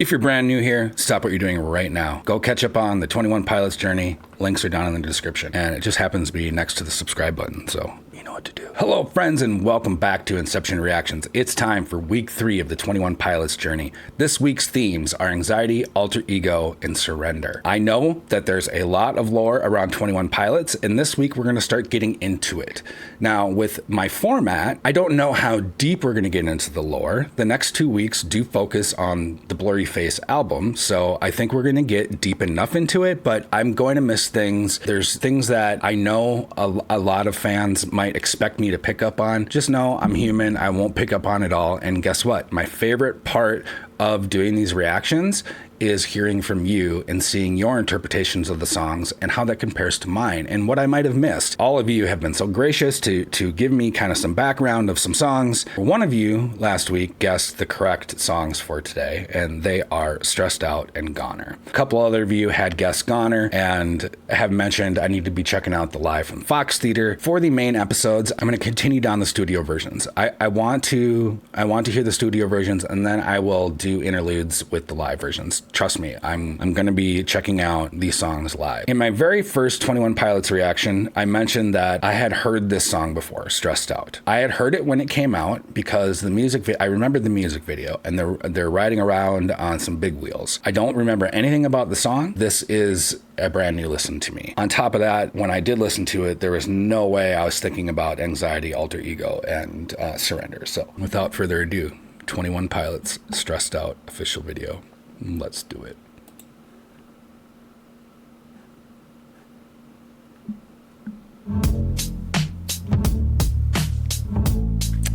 If you're brand new here, stop what you're doing right now. Go catch up on the 21 Pilots Journey. Links are down in the description. And it just happens to be next to the subscribe button, so you know what to do. Hello, friends, and welcome back to Inception Reactions. It's time for week 3 of the 21 Pilots Journey. This week's themes are anxiety, alter ego, and surrender. I know that there's a lot of lore around 21 Pilots, and this week we're going to start getting into it. Now, with my format, I don't know how deep we're going to get into the lore. The next 2 weeks do focus on the Blurry Face album, so I think we're going to get deep enough into it, but I'm going to miss things. There's things that I know a lot of fans might expect me to pick up on. Just know I'm human. I won't pick up on it all. And guess what? My favorite part of doing these reactions is hearing from you and seeing your interpretations of the songs and how that compares to mine and what I might have missed. All of you have been so gracious to give me kind of some background of some songs. One of you last week guessed the correct songs for today, and they are Stressed Out and Goner. A couple other of you had guessed Goner and have mentioned I need to be checking out the live from Fox Theater. For the main episodes, I'm going to continue down the studio versions. I want to hear the studio versions, and then I will do interludes with the live versions. Trust me, I'm going to be checking out these songs live. In my very first 21 Pilots reaction, I mentioned that I had heard this song before, Stressed Out. I had heard it when it came out because I remember the music video, and they're riding around on some big wheels. I don't remember anything about the song. This is a brand new listen to me. On top of that, when I did listen to it, there was no way I was thinking about anxiety, alter ego, and surrender. So without further ado, 21 Pilots Stressed Out official video. Let's do it.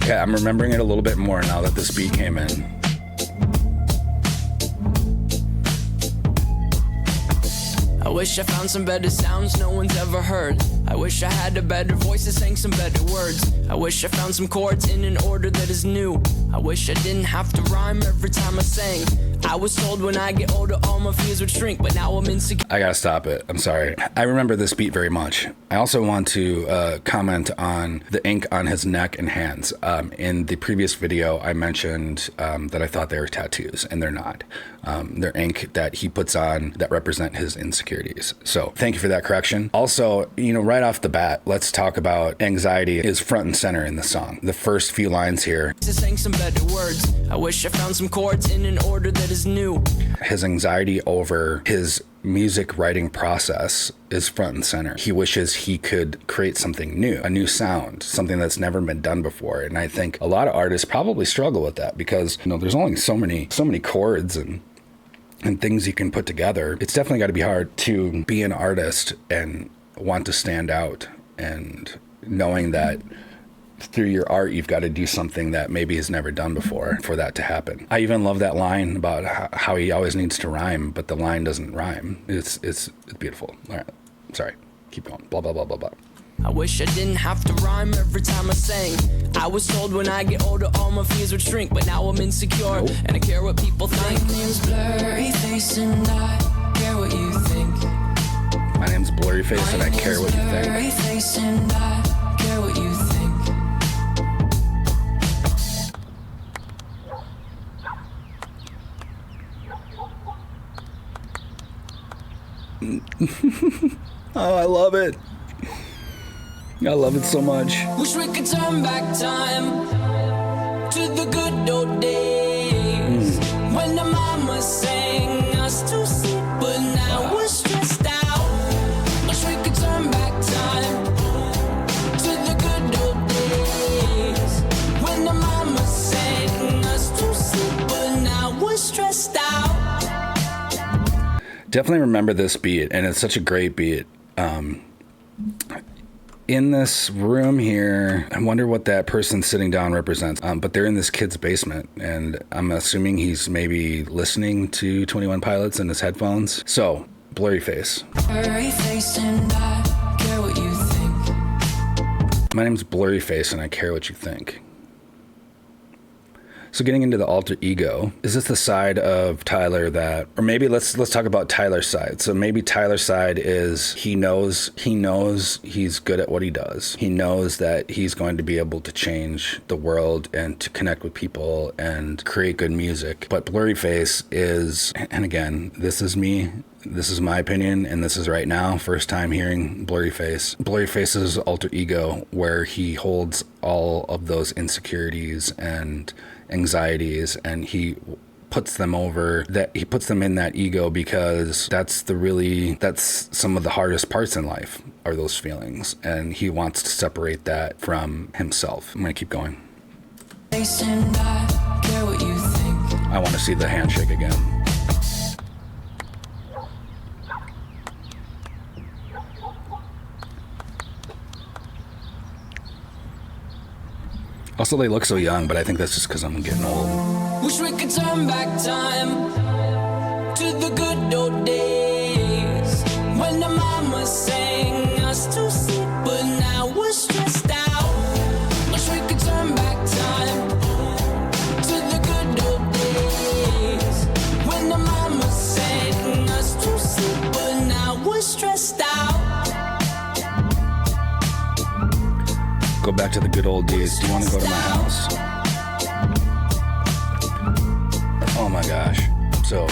Yeah, I'm remembering it a little bit more now that this beat came in. I wish I found some better sounds no one's ever heard. I wish I had a better voice that sang some better words. I wish I found some chords in an order that is new. I wish I didn't have to rhyme every time I sang. I was told when I get older all my fears would shrink, but now I'm insecure. I gotta stop it. I'm sorry. I remember this beat very much. I also want to comment on the ink on his neck and hands. In the previous video, I mentioned that I thought they were tattoos, and they're not. They're ink that he puts on that represent his insecurities. So thank you for that correction. Also, right off the bat, let's talk about anxiety is front and center in the song. The first few lines here. Saying some better words. I wish I found some chords in an order that is new. His anxiety over his music writing process is front and center. He wishes he could create something new, a new sound, something that's never been done before. And I think a lot of artists probably struggle with that because, there's only so many chords and things you can put together. It's definitely got to be hard to be an artist and want to stand out, and knowing that through your art you've got to do something that maybe is never done before for that to happen. I even love that line about how he always needs to rhyme, but the line doesn't rhyme. It's beautiful. All right, sorry, keep going. Blah blah blah blah blah. I wish I didn't have to rhyme every time I sang. I was told when I get older all my fears would shrink, but now I'm insecure and I care what people think. My name's Blurry Face and I care what you think. My name's Blurry Face and I care what you think. Blurry Face and I care what you think. Oh, I love it. I love it so much. Wish we could turn back time to the good old days when the mama sang us to sleep, but now we're stressed out. Wish we could turn back time to the good old days when the mama sang us to sleep, but now we're stressed out. Definitely remember this beat, and it's such a great beat. In this room here, I wonder what that person sitting down represents. But they're in this kid's basement, and I'm assuming he's maybe listening to 21 Pilots in his headphones. So, Blurry Face. Blurry Face and I care what you think. My name's Blurry Face and I care what you think. So getting into the alter ego, is this the side of Tyler that, or maybe let's talk about Tyler's side. So maybe Tyler's side is he knows he's good at what he does. He knows that he's going to be able to change the world and to connect with people and create good music. But Blurryface is, and again, this is me. This is my opinion, and this is right now, first time hearing Blurryface. Blurryface's alter ego, where he holds all of those insecurities and anxieties, and he puts them in that ego, because that's some of the hardest parts in life are those feelings, and he wants to separate that from himself. I'm gonna keep going. I want to see the handshake again. Also, they look so young, but I think that's just because I'm getting old. Wish we could turn back time to the good old days when the mama sang us to sleep, but now we're stressed out. Wish we could turn back time to the good old days when the mama sang us to sleep, but now we're stressed out. Go back to the good old days. Do you want to go to my house? Oh my gosh. So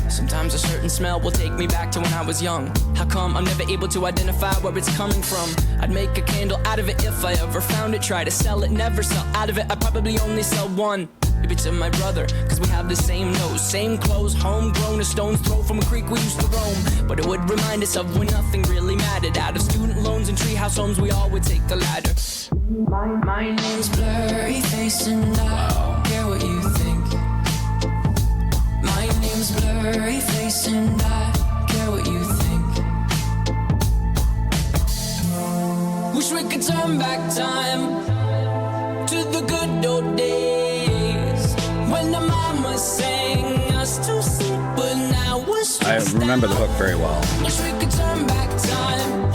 sometimes a certain smell will take me back to when I was young. How come I'm never able to identify where it's coming from? I'd make a candle out of it if I ever found it. Try to sell it, never sell out of it. I'd probably only sell one. Maybe to my brother, cause we have the same nose, same clothes, homegrown, a stone's throw from a creek we used to roam. But it would remind us of when nothing really mattered. Out of student loans and treehouse homes, we all would take the ladder. My name's Blurryface and I don't care what you think. My name's Blurryface and I don't care what you think. Wish we could turn back time to the good old days when the mama sang us to sleep, but now we're stressed I remember the hook very well. Wish we could turn back time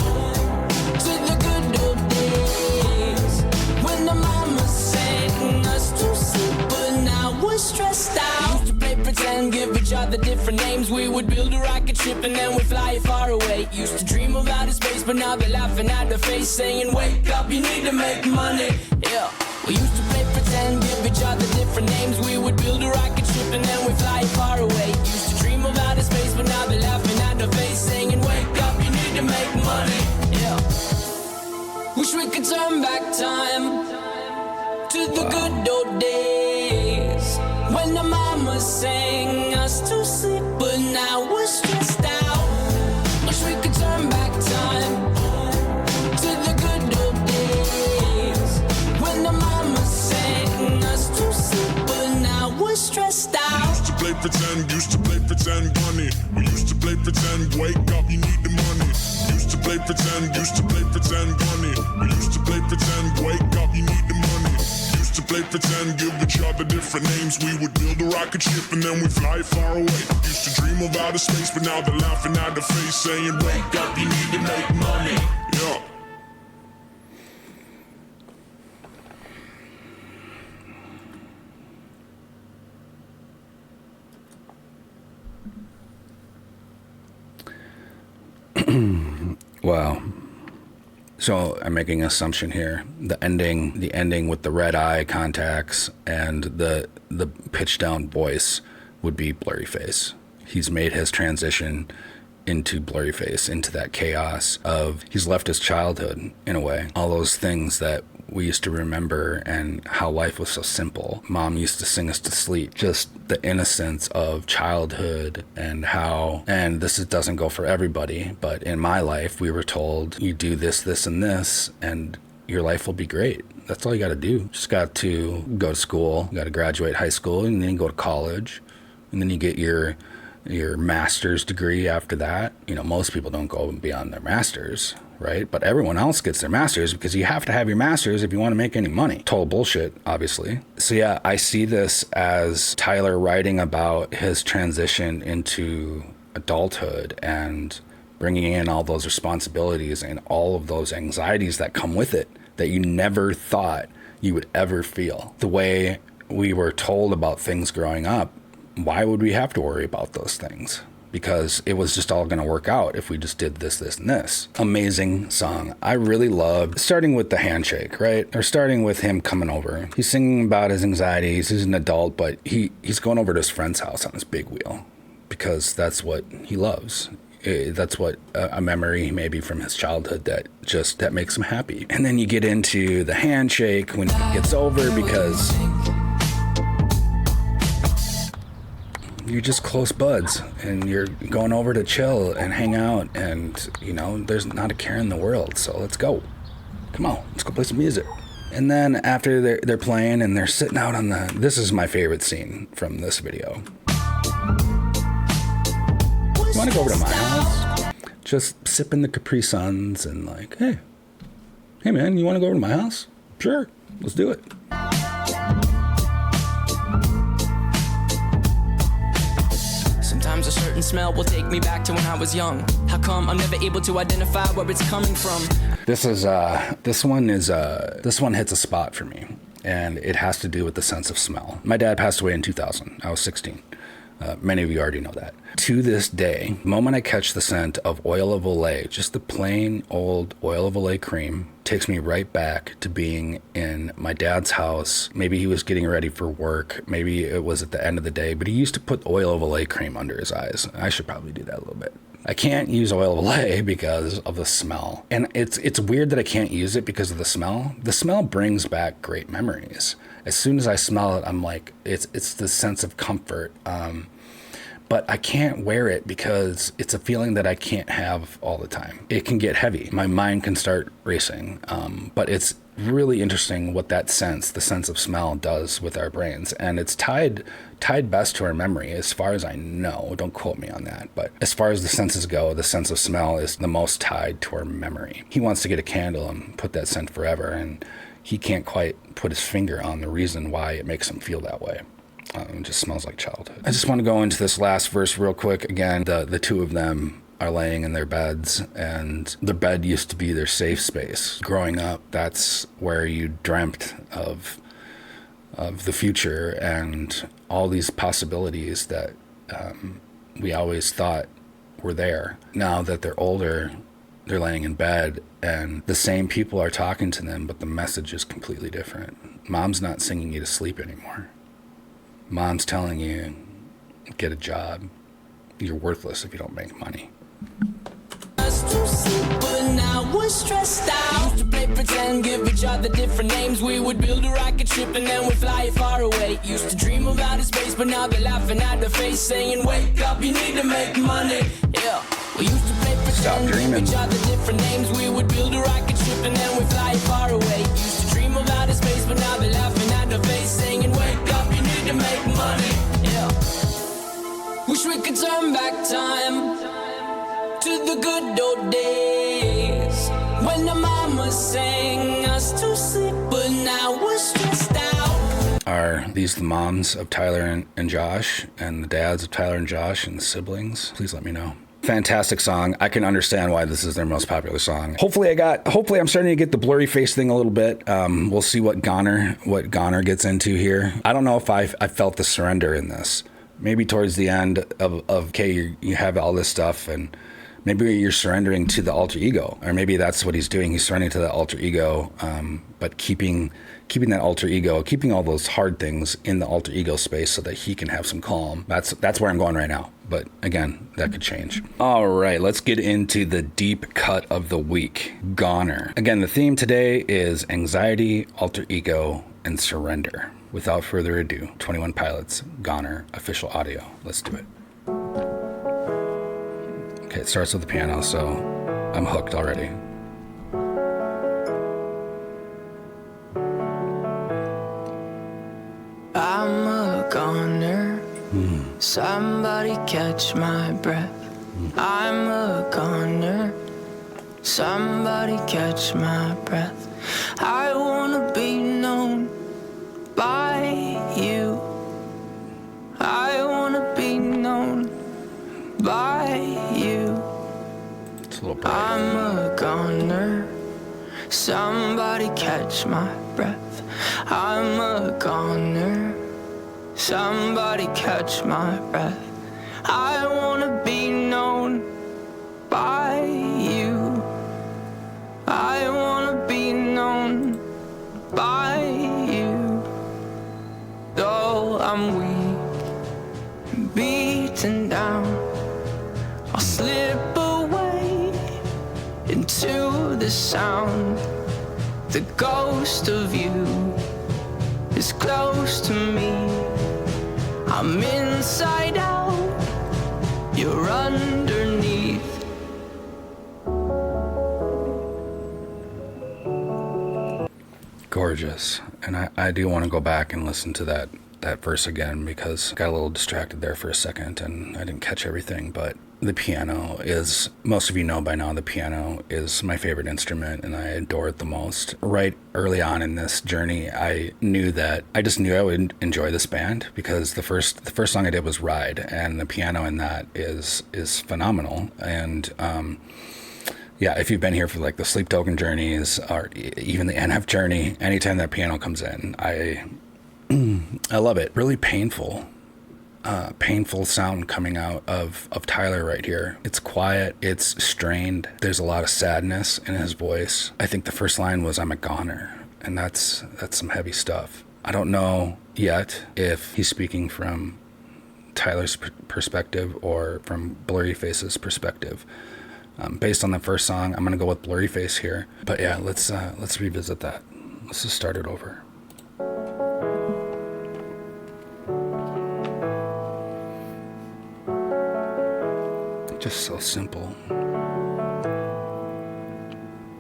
to the good old days when the mama sang us to sleep, but now we're stressed out. Used to play pretend, give each other different names. We would build a rocket ship and then we'd fly far away. Used to dream of outer space, but now they're laughing at the face, saying, wake up, you need to make money. Yeah. We used to play pretend, give each other different names. We would build a rocket ship and then we'd fly far away. Used to dream of outer space, but now they're laughing at the face, saying, wake up, you need to make money. Yeah. Wish we could turn back time to the good old days when the mama sang us to sleep, but now we're stressed out. Wish we could turn back time to the good old days when the mama sang us to sleep, but now we're stressed out. Used to play pretend, bunny. We used to play pretend, wake up, you need the money. Used to play pretend, bunny. We used to play pretend, wake up, you need the money. Used to play pretend, give each other different names. We would build a rocket ship and then we fly far away. Used to dream of outer space, but now they're laughing at the face, saying, wake up, you need to make money. Yeah. Wow. So I'm making an assumption here. The ending with the red eye contacts and the pitch down voice would be Blurryface. He's made his transition into Blurryface, into that chaos of, he's left his childhood in a way. All those things that we used to remember and how life was so simple. Mom used to sing us to sleep. Just the innocence of childhood and how, and doesn't go for everybody, but in my life, we were told, you do this, this, and this, and your life will be great. That's all you got to do. Just got to go to school, got to graduate high school, and then you go to college, and then you get your master's degree after that. You know, most people don't go beyond their master's, right? But everyone else gets their master's because you have to have your master's if you want to make any money. Total bullshit, obviously. So yeah, I see this as Tyler writing about his transition into adulthood and bringing in all those responsibilities and all of those anxieties that come with it that you never thought you would ever feel. The way we were told about things growing up, why would we have to worry about those things? Because it was just all going to work out if we just did this, this, and this. Amazing song. I really loved starting with the handshake, right? Or starting with him coming over. He's singing about his anxieties. He's an adult, but he's going over to his friend's house on his big wheel because that's what he loves. That's what a memory maybe from his childhood that makes him happy. And then you get into the handshake when he gets over because you're just close buds and you're going over to chill and hang out, and there's not a care in the world, so let's go. Come on, let's go play some music. And then after they're playing and they're sitting out on this is my favorite scene from this video. You want to go over to my house? Just sipping the Capri Suns and like, hey man, you want to go over to my house? Sure, let's do it. Sometimes a certain smell will take me back to when I was young. How come I'm never able to identify where it's coming from? This one hits a spot for me, and it has to do with the sense of smell. My dad passed away in 2000. I was 16. Many of you already know that. To this day, the moment I catch the scent of oil of Olay, just the plain old oil of Olay cream, takes me right back to being in my dad's house. Maybe he was getting ready for work. Maybe it was at the end of the day, but he used to put oil of Olay cream under his eyes. I should probably do that a little bit. I can't use oil of Olay because of the smell. And it's weird that I can't use it because of the smell. The smell brings back great memories. As soon as I smell it, I'm like, it's the sense of comfort. But I can't wear it because it's a feeling that I can't have all the time. It can get heavy. My mind can start racing. But it's really interesting what that sense, the sense of smell, does with our brains. And it's tied best to our memory, as far as I know. Don't quote me on that. But as far as the senses go, the sense of smell is the most tied to our memory. He wants to get a candle and put that scent forever, and he can't quite put his finger on the reason why it makes him feel that way. It just smells like childhood. I just want to go into this last verse real quick. Again, the two of them are laying in their beds, and their bed used to be their safe space. Growing up, that's where you dreamt of the future and all these possibilities that we always thought were there. Now that they're older, they're laying in bed, and the same people are talking to them, but the message is completely different. Mom's not singing you to sleep anymore. Mom's telling you, get a job. You're worthless if you don't make money. But now we're stressed out. Used to play pretend, give each other different names. We would build a rocket ship and then we'd fly far away. Used to dream of outer space, but now they're laughing at the face, saying, wake up, you need to make money. Yeah. We used to play pretend, give each other different names. We would build a rocket ship and then we'd fly far away. Used to dream of outer space, but now they're laughing at the face, saying, wake up, you need to make money. Yeah. Wish we could turn back time to the good old days when the mama sang us to sleep, but now we're stressed out. Are these the moms of Tyler and Josh, and the dads of Tyler and Josh, and the siblings? Please let me know. Fantastic song. I can understand why this is their most popular song. Hopefully I'm starting to get the blurry face thing a little bit. We'll see what Goner gets into here. I don't know if I felt the surrender in this. Maybe towards the end of okay, you have all this stuff, and maybe you're surrendering to the alter ego, or maybe that's what he's doing. He's surrendering to the alter ego, but keeping that alter ego, keeping all those hard things in the alter ego space so that he can have some calm. That's where I'm going right now. But again, that could change. All right, let's get into the deep cut of the week. Goner. Again, the theme today is anxiety, alter ego, and surrender. Without further ado, 21 Pilots, Goner, official audio. Let's do it. Okay, it starts with the piano, so I'm hooked already. I'm a goner. Somebody catch my breath. I'm a goner. Somebody catch my breath. I wanna be known by you. I wanna be known by you. It's a little bright. I'm a goner. Somebody catch my breath, I'm a goner. Somebody catch my breath, I wanna be known by you. I wanna be known by you. Though I'm weak, beaten down, I'll slip away into the sound. The ghost of you is close to me. I'm inside out, you're underneath. Gorgeous. And I do want to go back and listen to that verse again, because I got a little distracted there for a second and I didn't catch everything. But the piano is, most of you know by now, the piano is my favorite instrument and I adore it the most. Right early on in this journey, I just knew I would enjoy this band, because the first song I did was Ride, and the piano in that is phenomenal. And yeah, if you've been here for like the Sleep Token journeys or even the NF journey, anytime that piano comes in, I love it. Really painful sound coming out of Tyler right here. It's quiet, it's strained. There's a lot of sadness in his voice. I think the first line was, I'm a goner, and that's some heavy stuff. I don't know yet if he's speaking from Tyler's perspective or from Blurry Face's perspective. Based on the first song, I'm gonna go with Blurry Face here. But yeah, let's revisit that. Let's just start it over. Just so simple.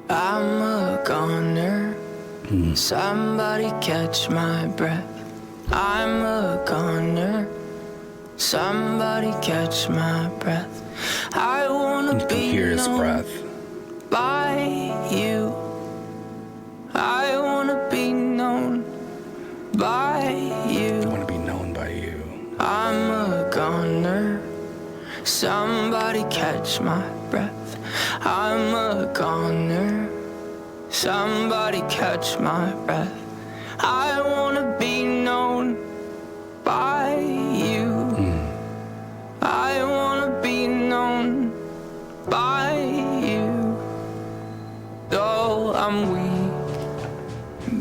I'm a goner. Somebody catch my breath. I'm a goner. Somebody catch my breath. I wanna You can be hear his known breath. by you. I wanna be known by I you. want to be known by you. I'm a goner. Somebody catch my breath. I'm a goner. Somebody catch my breath. I wanna be known by you. I wanna be known by you. Though I'm weak,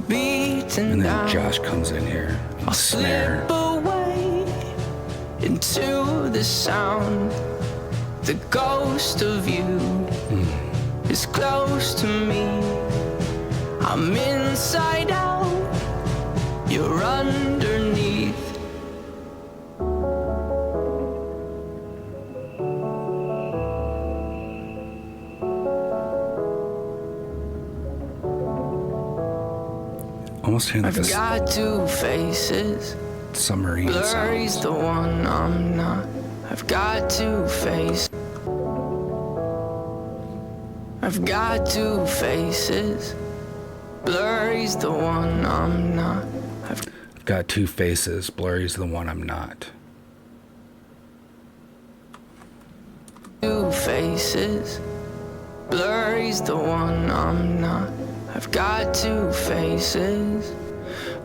beaten And then down, Josh comes in here. I'll Snare. slip away into the sound. The ghost of you is close to me. I'm inside out, you're underneath. Almost hearing like I've a got two faces. submarine Blurry's sound. the one I'm not. I've got two faces. I've got two faces. Blurry's the one I'm not. I've got two faces. Blurry's the one I'm not. Two faces. Blurry's the one I'm not. I've got two faces.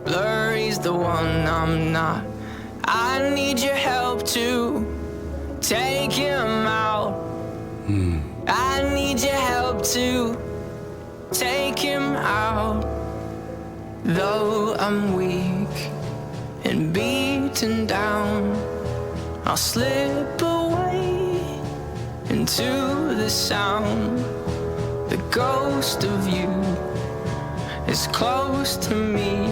Blurry's the one I'm not. I need your help to take him out. I need your help to take him out. Though I'm weak and beaten down, I'll slip away into the sound. The ghost of you is close to me.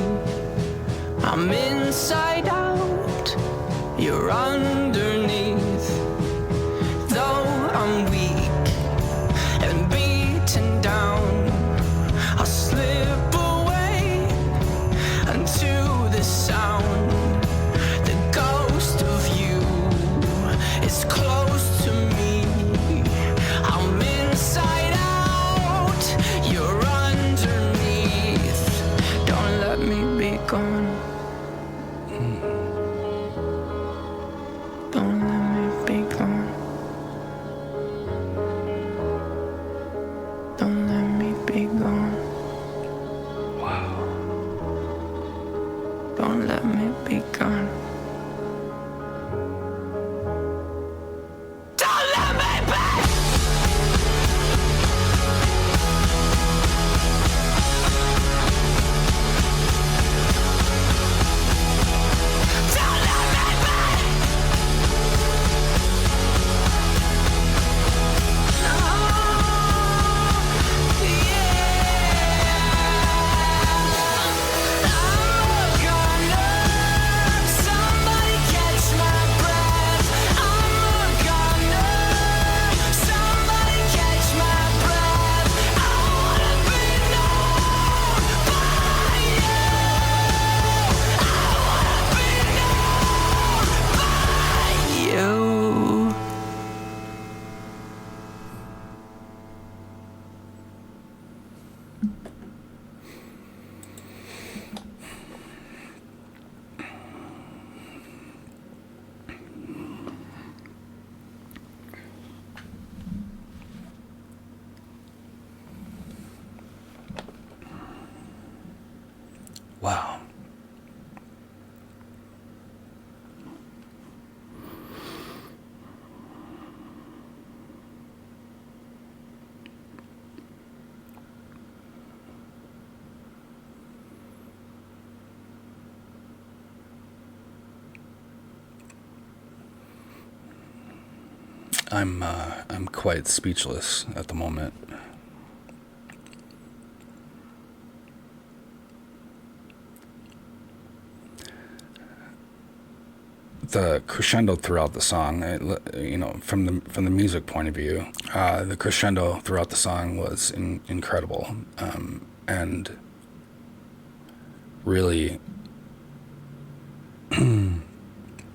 I'm inside out, you're underneath. Though I'm weak and beaten down, I'll slip away into the sound. The ghost of you is close to me. I'm inside out, you're underneath. Don't let me be gone. I'm quite speechless at the moment. The crescendo throughout the song, from the music point of view, the crescendo throughout the song was incredible, and really,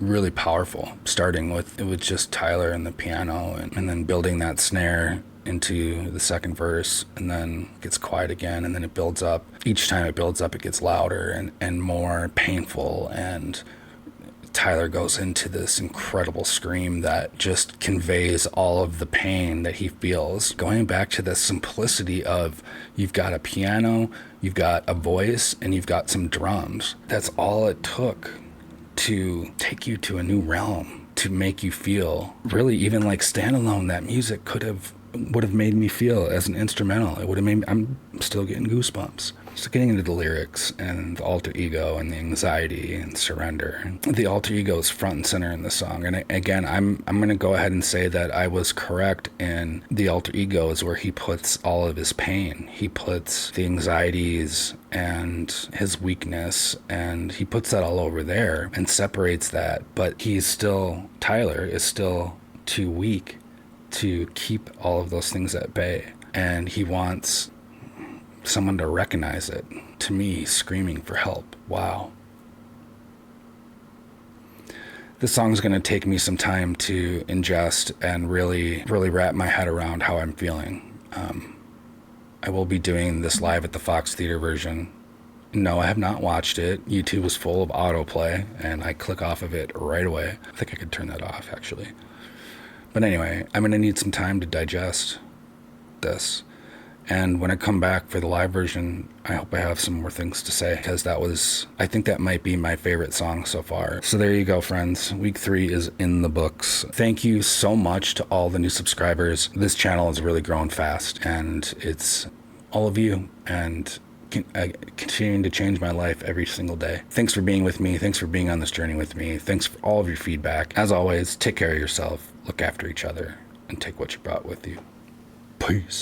really powerful. Starting with just Tyler and the piano, and then building that snare into the second verse, and then it gets quiet again, and then it builds up. Each time it builds up, it gets louder and more painful, and Tyler goes into this incredible scream that just conveys all of the pain that he feels. Going back to the simplicity of, you've got a piano, you've got a voice, and you've got some drums. That's all it took to take you to a new realm, to make you feel really, even like Standalone, that music would have made me feel as an instrumental. It would have made I'm still getting goosebumps. So getting into the lyrics and the alter ego and the anxiety and surrender. The alter ego is front and center in the song. And again, I'm going to go ahead and say that I was correct in the alter ego is where he puts all of his pain. He puts the anxieties and his weakness, and he puts that all over there and separates that. But Tyler is still too weak to keep all of those things at bay. And he wants someone to recognize it. To me, he's screaming for help. Wow. This song's going to take me some time to ingest and really, really wrap my head around how I'm feeling. I will be doing this live at the Fox Theater version. No, I have not watched it. YouTube is full of autoplay, and I click off of it right away. I think I could turn that off, actually. But anyway, I'm going to need some time to digest this. And when I come back for the live version, I hope I have some more things to say, because I think that might be my favorite song so far. So there you go, friends. Week 3 is in the books. Thank you so much to all the new subscribers. This channel has really grown fast, and it's all of you, and continuing to change my life every single day. Thanks for being with me. Thanks for being on this journey with me. Thanks for all of your feedback. As always, take care of yourself, look after each other, and take what you brought with you. Peace.